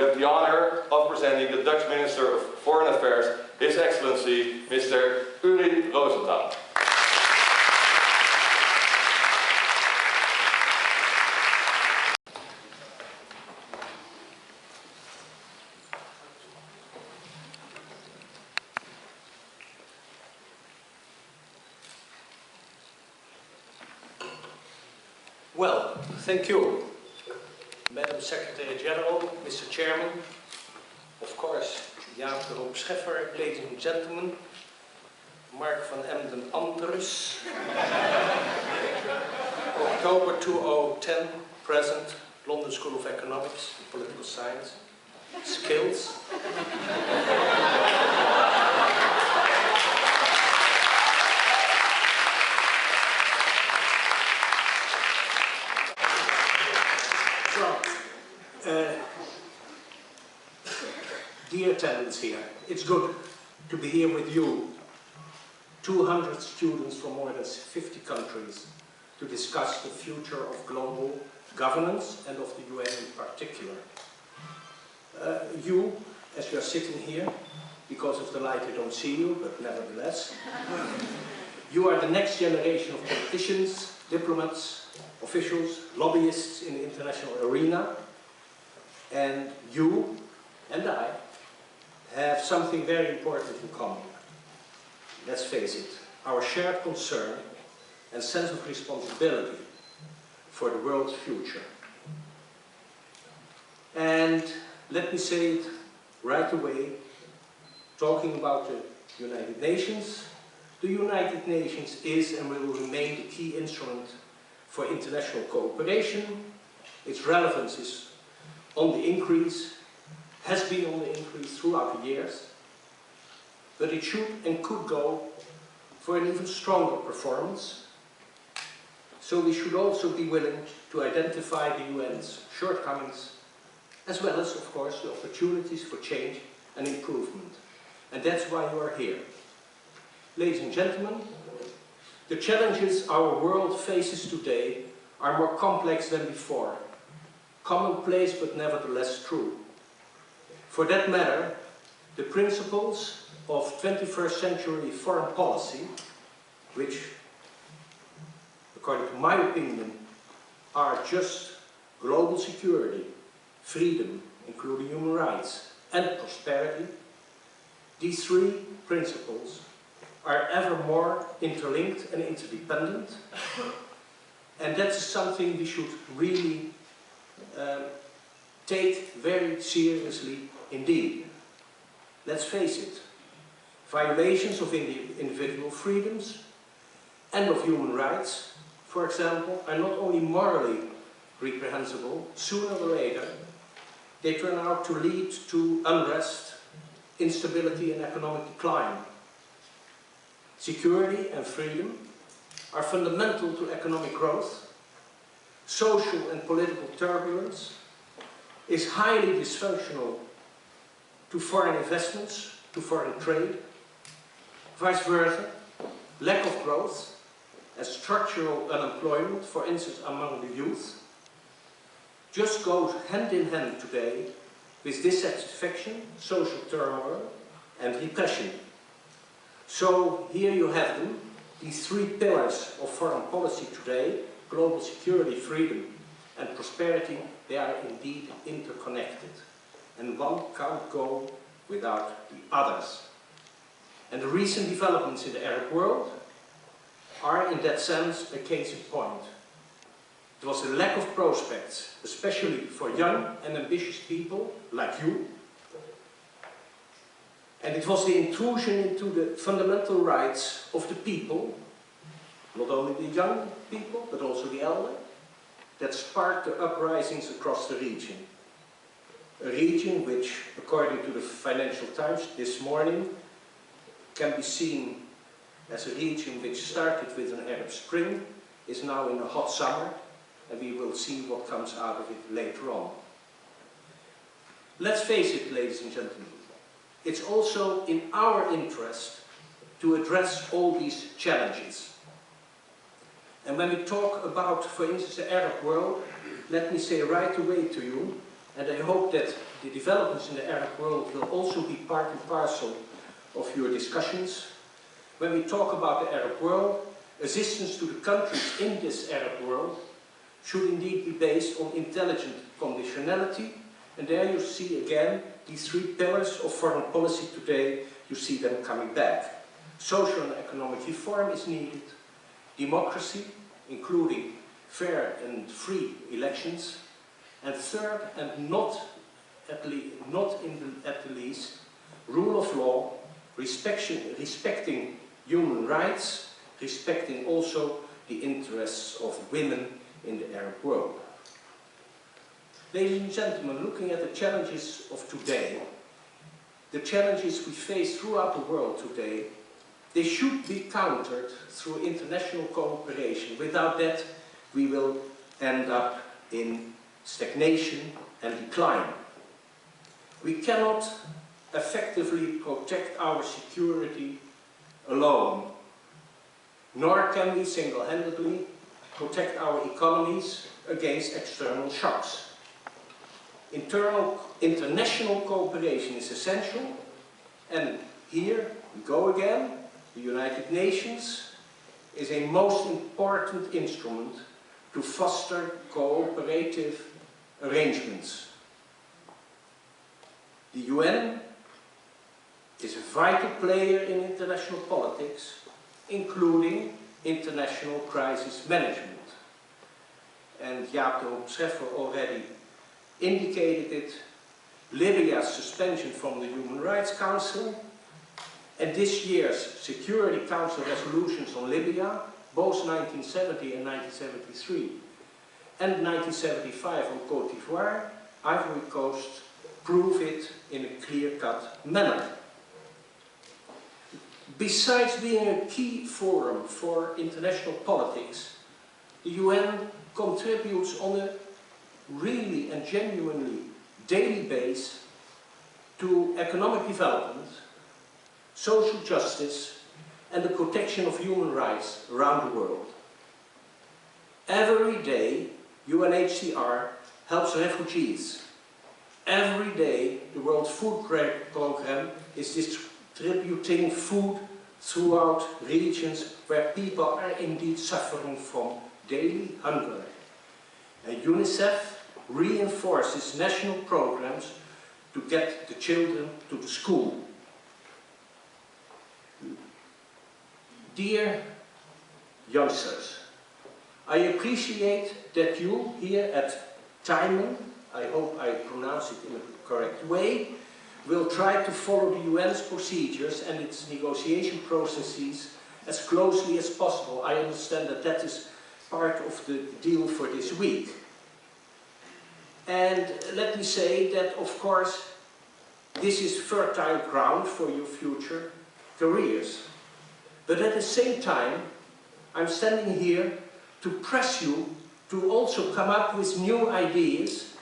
have the honor of presenting the Dutch Minister of Foreign Affairs, His Excellency, Mr. Uri Rosenthal. Well, thank you, Madam Secretary General, Mr. Chairman, of course, Jaap de Hoop Scheffer, ladies and gentlemen, Mark van Emden Anders, October 2010, present, London School of Economics and Political Science, skills. Dear attendants here, it's good to be here with you, 200 students from more than 50 countries, to discuss the future of global governance and of the UN in particular. You, as you are sitting here, because of the light I don't see you, but nevertheless, you are the next generation of politicians, diplomats, officials, lobbyists in the international arena, and you and I have something very important in common. Let's face it, our shared concern and sense of responsibility for the world's future. And let me say it right away, talking about the United Nations. The United Nations is and will remain the key instrument for international cooperation. Its relevance is on the increase, has been on the increase throughout the years, but it should and could go for an even stronger performance. So we should also be willing to identify the UN's shortcomings, as well as, of course, the opportunities for change and improvement. And that's why you are here. Ladies and gentlemen, the challenges our world faces today are more complex than before. Commonplace, but nevertheless true. For that matter, the principles of 21st century foreign policy, which, according to my opinion, are just global security, freedom, including human rights, and prosperity, these three principles are ever more interlinked and interdependent, and that's something we should really take very seriously indeed. Let's face it, violations of individual freedoms and of human rights, for example, are not only morally reprehensible, sooner or later they turn out to lead to unrest, instability and economic decline. Security and freedom are fundamental to economic growth. Social and political turbulence is highly dysfunctional to foreign investments, to foreign trade. Vice versa, lack of growth and structural unemployment, for instance among the youth, just goes hand in hand today with dissatisfaction, social turmoil and repression. So here you have them, these three pillars of foreign policy today: global security, freedom and prosperity. They are indeed interconnected, and one can't go without the others. And the recent developments in the Arab world are in that sense a case in point. It was a lack of prospects, especially for young and ambitious people like you. And it was the intrusion into the fundamental rights of the people, not only the young people, but also the elder, that sparked the uprisings across the region. A region which, according to the Financial Times this morning, can be seen as a region which started with an Arab Spring, is now in a hot summer, and we will see what comes out of it later on. Let's face it, ladies and gentlemen, it's also in our interest to address all these challenges. And when we talk about, for instance, the Arab world, let me say right away to you and I hope that the developments in the Arab world will also be part and parcel of your discussions. When we talk about the Arab world, assistance to the countries in this Arab world should indeed be based on intelligent conditionality, and there you see again these three pillars of foreign policy today, you see them coming back. Social and economic reform is needed, democracy, including fair and free elections, and third, and not at the least, rule of law, respecting human rights, respecting also the interests of women in the Arab world. Ladies and gentlemen, looking at the challenges of today, the challenges we face throughout the world today, they should be countered through international cooperation. Without that, we will end up in stagnation and decline. We cannot effectively protect our security alone, nor can we single-handedly protect our economies against external shocks. International cooperation is essential, and here we go again. The United Nations is a most important instrument to foster cooperative arrangements. The UN is a vital player in international politics, including international crisis management. And Jaap de Hoop Scheffer already indicated it, Libya's suspension from the Human Rights Council, and this year's Security Council resolutions on Libya, both 1970 and 1973, and 1975 on Côte d'Ivoire, Ivory Coast, prove it in a clear-cut manner. Besides being a key forum for international politics, the UN contributes on a really and genuinely daily basis to economic development, social justice, and the protection of human rights around the world. Every day, UNHCR helps refugees. Every day, the World Food Programme is distributing food throughout regions where people are indeed suffering from daily hunger. And UNICEF reinforces national programs to get the children to the school. Dear youngsters, I appreciate that you here at Teimun, I hope I pronounce it in a correct way, will try to follow the UN's procedures and its negotiation processes as closely as possible. I understand that that is part of the deal for this week. And let me say that, of course, this is fertile ground for your future careers. But at the same time, I'm standing here to press you to also come up with new ideas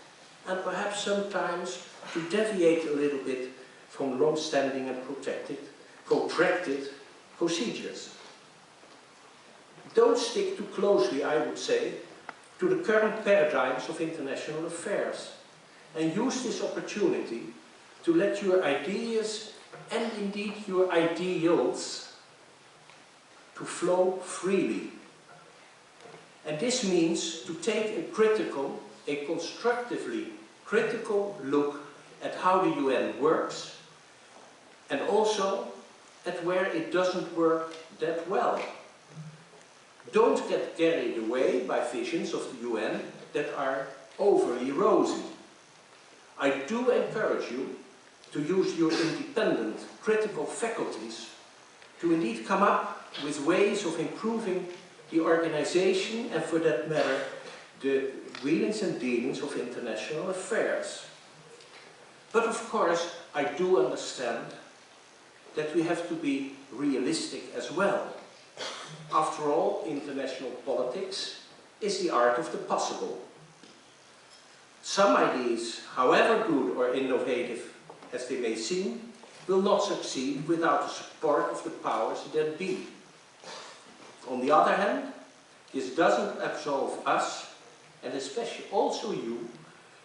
and perhaps sometimes to deviate a little bit from long-standing and protracted procedures. Don't stick too closely, I would say, to the current paradigms of international affairs, and use this opportunity to let your ideas and indeed your ideals to flow freely. And this means to take a constructively critical look at how the UN works, and also at where it doesn't work that well. Don't get carried away by visions of the UN that are overly rosy. I do encourage you to use your independent, critical faculties to indeed come up with ways of improving the organization and, for that matter, the wheelings and dealings of international affairs. But of course, I do understand that we have to be realistic as well. After all, international politics is the art of the possible. Some ideas, however good or innovative as they may seem, will not succeed without the support of the powers that be. On the other hand, this doesn't absolve us, and especially also you,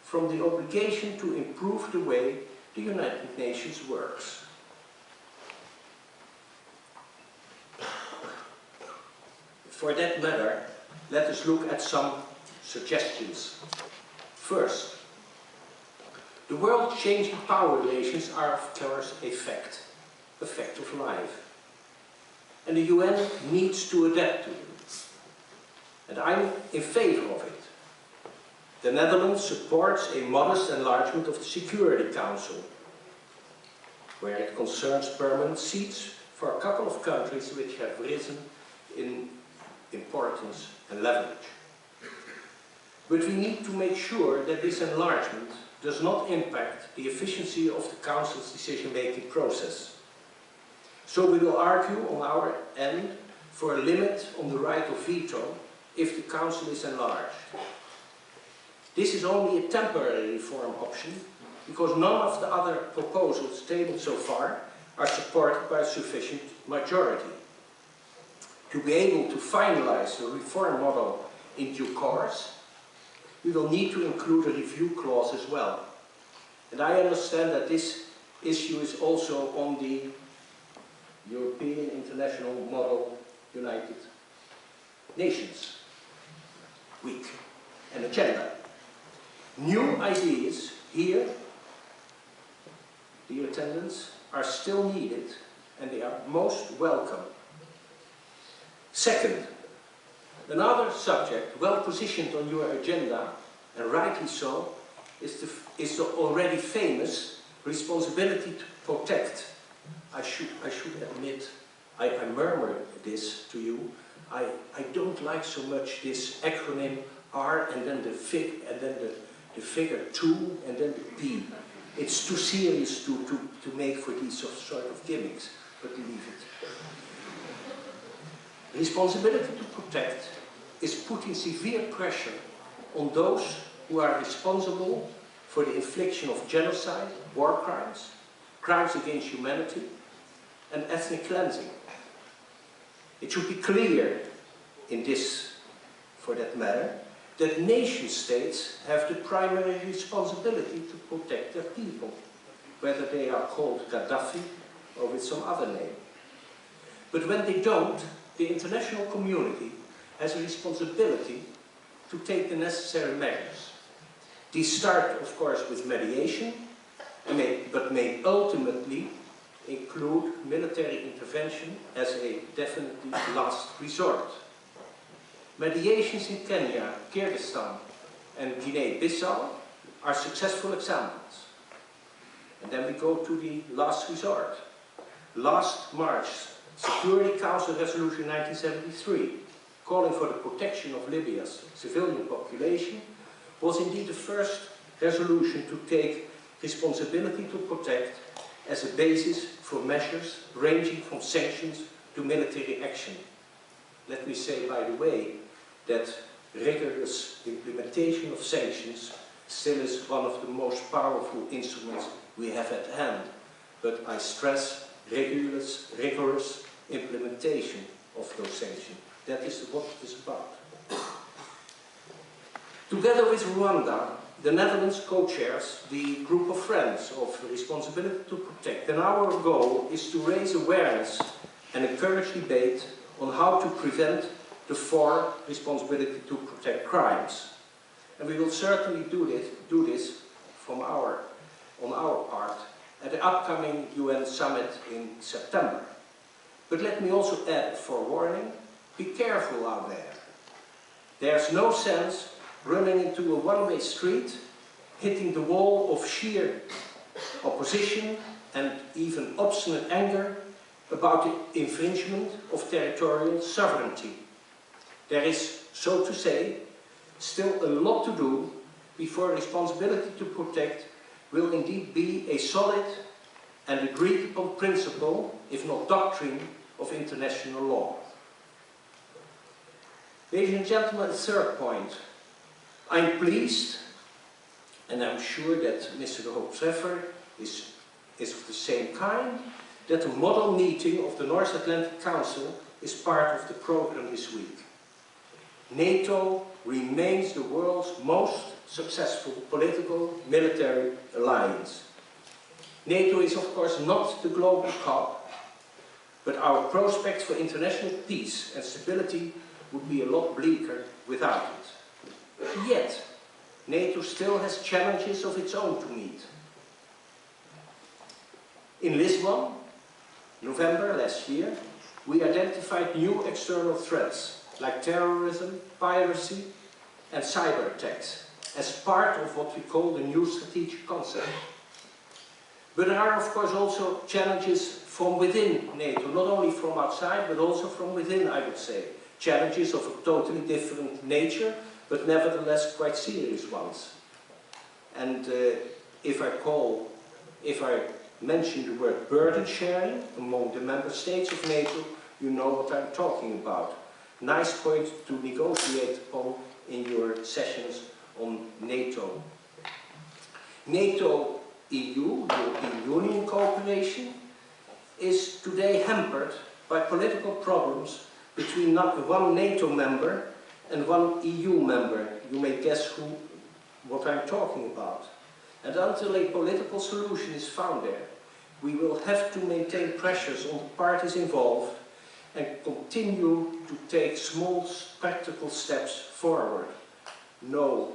from the obligation to improve the way the United Nations works. For that matter, let us look at some suggestions. First, the world-changing power relations are of course a fact of life. And the UN needs to adapt to them. And I'm in favor of it. The Netherlands supports a modest enlargement of the Security Council, where it concerns permanent seats for a couple of countries which have risen in importance and leverage. But we need to make sure that this enlargement does not impact the efficiency of the Council's decision-making process. So we will argue on our end for a limit on the right of veto if the Council is enlarged. This is only a temporary reform option because none of the other proposals tabled so far are supported by a sufficient majority. To be able to finalize the reform model in due course, we will need to include a review clause as well. And I understand that this issue is also on the European International Model United Nations Week and agenda. New ideas here, dear attendants, are still needed and they are most welcome. Second, another subject well positioned on your agenda, and rightly so, is the already famous responsibility to protect. I should admit, I murmur this to you. I don't like so much this acronym R and then the figure 2 and then the P. It's too serious to make for these sort of gimmicks, but leave it. Responsibility to protect is putting severe pressure on those who are responsible for the infliction of genocide, war crimes, crimes against humanity, and ethnic cleansing. It should be clear in this, for that matter, that nation states have the primary responsibility to protect their people, whether they are called Gaddafi or with some other name. But when they don't, the international community has a responsibility to take the necessary measures. These start, of course, with mediation, but may ultimately include military intervention as a definitely last resort. Mediations in Kenya, Kyrgyzstan, and Guinea-Bissau are successful examples. And then we go to the last resort. Last March, Security Council Resolution 1973, calling for the protection of Libya's civilian population, was indeed the first resolution to take responsibility to protect as a basis for measures ranging from sanctions to military action. Let me say, by the way, that rigorous implementation of sanctions still is one of the most powerful instruments we have at hand. But I stress rigorous implementation of those sanctions. That is what it is about. Together with Rwanda, the Netherlands co-chairs the group of friends of responsibility to protect, and our goal is to raise awareness and encourage debate on how to prevent the four responsibility to protect crimes. And we will certainly do this on our part at the upcoming UN summit in September. But let me also add a forewarning: be careful out there. There's no sense running into a one-way street, hitting the wall of sheer opposition and even obstinate anger about the infringement of territorial sovereignty. There is, so to say, still a lot to do before responsibility to protect will indeed be a solid and agreed upon principle, if not doctrine, of international law. Ladies and gentlemen, the third point. I'm pleased, and I'm sure that Mr. de Hoop-Treffer is of the same kind, that the model meeting of the North Atlantic Council is part of the program this week. NATO remains the world's most successful political military alliance. NATO is of course not the global cup, but our prospects for international peace and stability would be a lot bleaker without it. Yet, NATO still has challenges of its own to meet. In Lisbon, November last year, we identified new external threats like terrorism, piracy and cyber attacks as part of what we call the new strategic concept. But there are of course also challenges from within NATO, not only from outside but also from within, I would say. Challenges of a totally different nature, but nevertheless quite serious ones. And if I mention the word burden sharing among the member states of NATO, you know what I'm talking about. Nice point to negotiate upon in your sessions on NATO. NATO-EU, European Union cooperation, is today hampered by political problems between one NATO member and one EU member. You may guess what I'm talking about. And until a political solution is found there, we will have to maintain pressures on the parties involved and continue to take small practical steps forward. No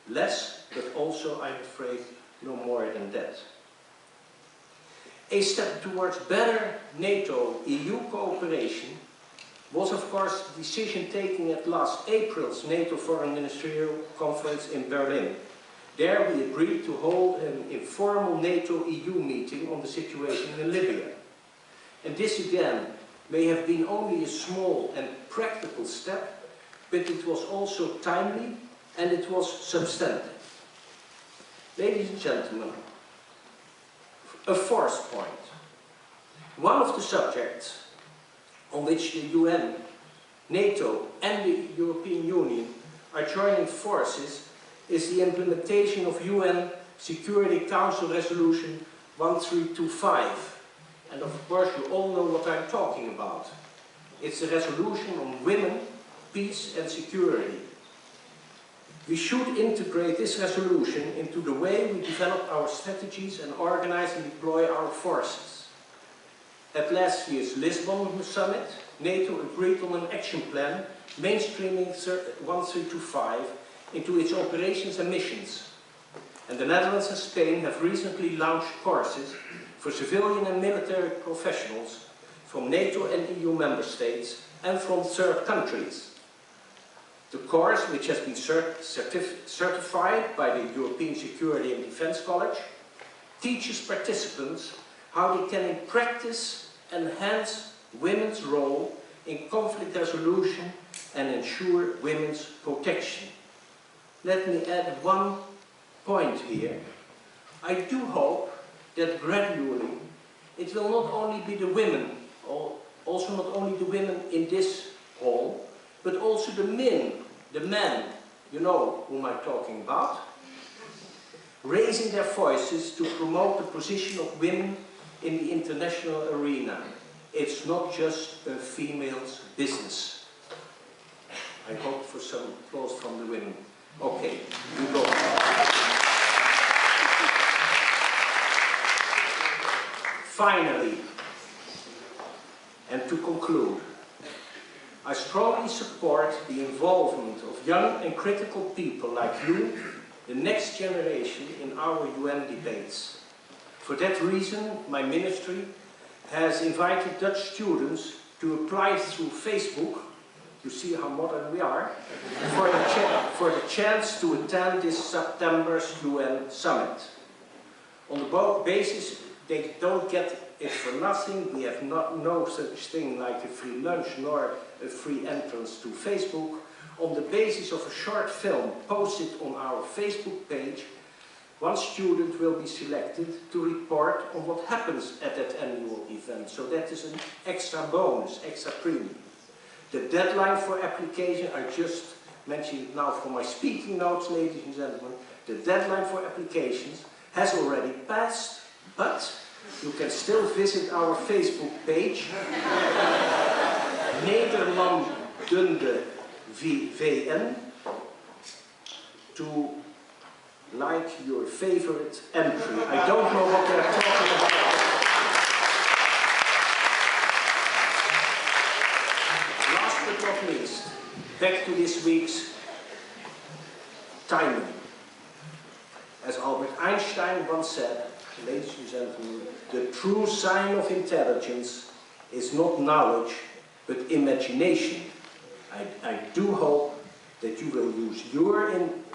less, but also, I'm afraid, no more than that. A step towards better NATO-EU cooperation was of course the decision taken at last April's NATO Foreign Ministerial Conference in Berlin. There we agreed to hold an informal NATO-EU meeting on the situation in Libya. And this again may have been only a small and practical step, but it was also timely and it was substantive. Ladies and gentlemen, a fourth point. One of the subjects on which the UN, NATO and the European Union are joining forces is the implementation of UN Security Council Resolution 1325. And of course you all know what I'm talking about. It's a resolution on women, peace and security. We should integrate this resolution into the way we develop our strategies and organize and deploy our forces. At last year's Lisbon summit, NATO agreed on an action plan mainstreaming 1325 into its operations and missions. And the Netherlands and Spain have recently launched courses for civilian and military professionals from NATO and EU member states and from third countries. The course, which has been certified by the European Security and Defence College, teaches participants how they can in practice enhance women's role in conflict resolution and ensure women's protection. Let me add one point here. I do hope that gradually it will not only be the women, or also not only the women in this hall, but also the men, you know whom I'm talking about, raising their voices to promote the position of women in the international arena. It's not just a female's business. I hope for some applause from the women. Okay, you go. Finally, and to conclude, I strongly support the involvement of young and critical people like you, the next generation, in our UN debates. For that reason, my ministry has invited Dutch students to apply through Facebook, you see how modern we are, for the chance to attend this September's UN summit. On the basis they don't get it for nothing, we have no such thing like a free lunch nor a free entrance to Facebook. On the basis of a short film posted on our Facebook page, one student will be selected to report on what happens at that annual event. So that is an extra bonus, extra premium. The deadline for application, I just mentioned it now for my speaking notes, ladies and gentlemen, the deadline for applications has already passed, but you can still visit our Facebook page, Nederland Dunde VN to like your favorite entry. I don't know what they're talking about. Last but not least, back to this week's Teimun. As Albert Einstein once said, ladies and gentlemen, the true sign of intelligence is not knowledge, but imagination. I do hope that you will use your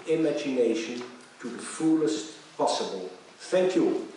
imagination to the fullest possible. Thank you.